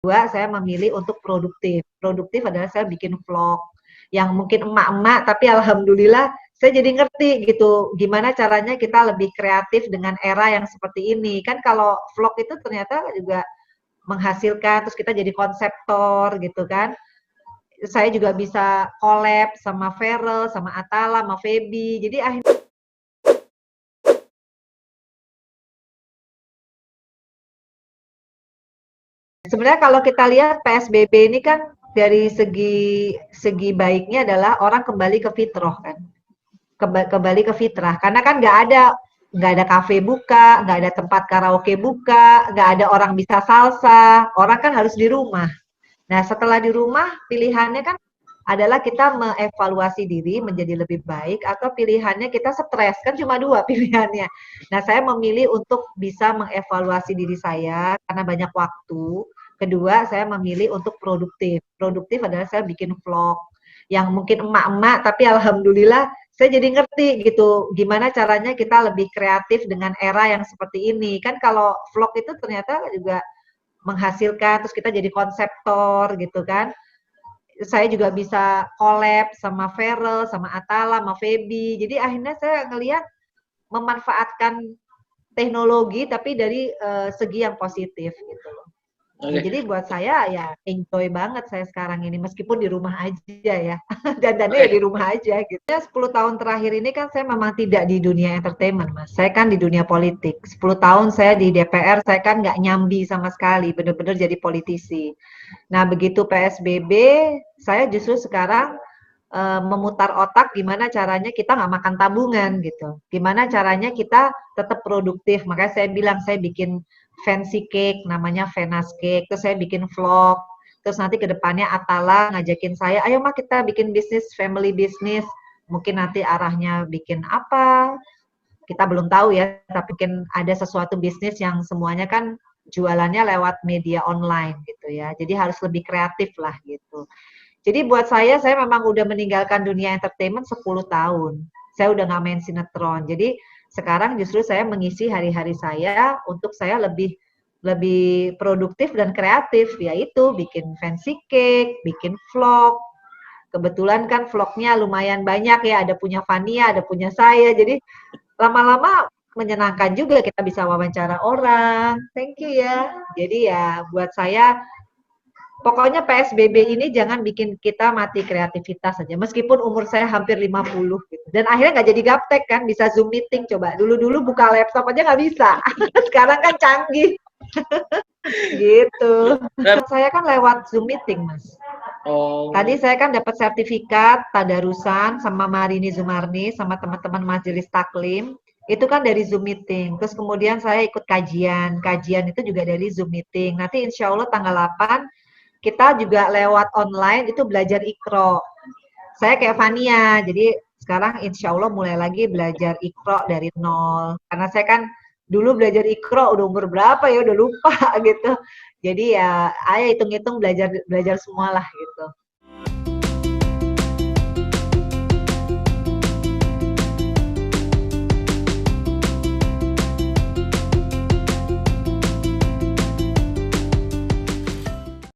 Kedua, saya memilih untuk produktif. Produktif adalah saya bikin vlog yang mungkin emak-emak, tapi alhamdulillah saya jadi ngerti gitu gimana caranya kita lebih kreatif dengan era yang seperti ini. Kan kalau vlog itu ternyata juga menghasilkan, terus kita jadi konseptor gitu kan. Saya juga bisa collab sama Feral, sama Atala, sama Feby. Jadi akhirnya sebenarnya kalau kita lihat PSBB ini kan dari segi segi baiknya adalah orang kembali ke fitrah kan. Kembali ke fitrah karena kan nggak ada kafe buka, nggak ada tempat karaoke buka, nggak ada orang bisa salsa, orang kan harus di rumah. Nah, setelah di rumah, pilihannya kan adalah kita mengevaluasi diri menjadi lebih baik atau pilihannya kita stres, kan cuma dua pilihannya. Nah, saya memilih untuk bisa mengevaluasi diri saya karena banyak waktu. Kedua, saya memilih untuk produktif. Produktif adalah saya bikin vlog yang mungkin emak-emak, tapi alhamdulillah saya jadi ngerti gitu gimana caranya kita lebih kreatif dengan era yang seperti ini. Kan kalau vlog itu ternyata juga menghasilkan, terus kita jadi konseptor gitu kan. Saya juga bisa collab sama Feral, sama Atala, sama Feby. Jadi akhirnya saya ngelihat memanfaatkan teknologi tapi dari segi yang positif gitu loh. Ya, Oke. jadi buat saya ya enjoy banget saya sekarang ini meskipun di rumah aja ya. Dandannya ya Oke. di rumah aja gitu. Ya 10 tahun terakhir ini kan saya memang tidak di dunia entertainment, Mas. Saya kan di dunia politik. 10 tahun saya di DPR, saya kan nggak nyambi sama sekali, bener-bener jadi politisi. Nah, begitu PSBB, saya justru sekarang memutar otak gimana caranya kita nggak makan tabungan gitu. Gimana caranya kita tetap produktif. Makanya saya bilang saya bikin fancy cake namanya Venas Cake. Terus saya bikin vlog. Terus nanti ke depannya Atala ngajakin saya, ayo mah kita bikin bisnis, family business. Mungkin nanti arahnya bikin apa, kita belum tahu ya, tapi mungkin ada sesuatu bisnis yang semuanya kan jualannya lewat media online gitu ya. Jadi harus lebih kreatif lah gitu. Jadi buat saya memang udah meninggalkan dunia entertainment 10 tahun. Saya udah nggak main sinetron. Jadi sekarang justru saya mengisi hari-hari saya untuk saya lebih lebih produktif dan kreatif, yaitu bikin fancy cake, bikin vlog. Kebetulan kan vlognya lumayan banyak ya, ada punya Fania, ada punya saya. Jadi lama-lama menyenangkan juga kita bisa wawancara orang. Thank you ya. Jadi ya buat saya pokoknya PSBB ini jangan bikin kita mati kreativitas saja. Meskipun umur saya hampir 50 gitu. Dan akhirnya nggak jadi gaptek kan, bisa Zoom meeting coba. Dulu-dulu buka laptop aja nggak bisa. Sekarang kan canggih gitu. Saya kan lewat Zoom meeting, Mas. Tadi Oh, saya kan dapat sertifikat tadarusan sama Marini Zumarni sama teman-teman Majelis Taklim. Itu kan dari Zoom meeting. Terus kemudian saya ikut kajian. Kajian itu juga dari Zoom meeting. Nanti insya Allah tanggal 8 kita juga lewat online itu belajar ikro. Saya kayak Fania, jadi sekarang insya Allah mulai lagi belajar ikro dari nol. Karena saya kan dulu belajar ikro udah umur berapa ya, udah lupa gitu. Jadi ya, ayo hitung-hitung belajar belajar semualah gitu.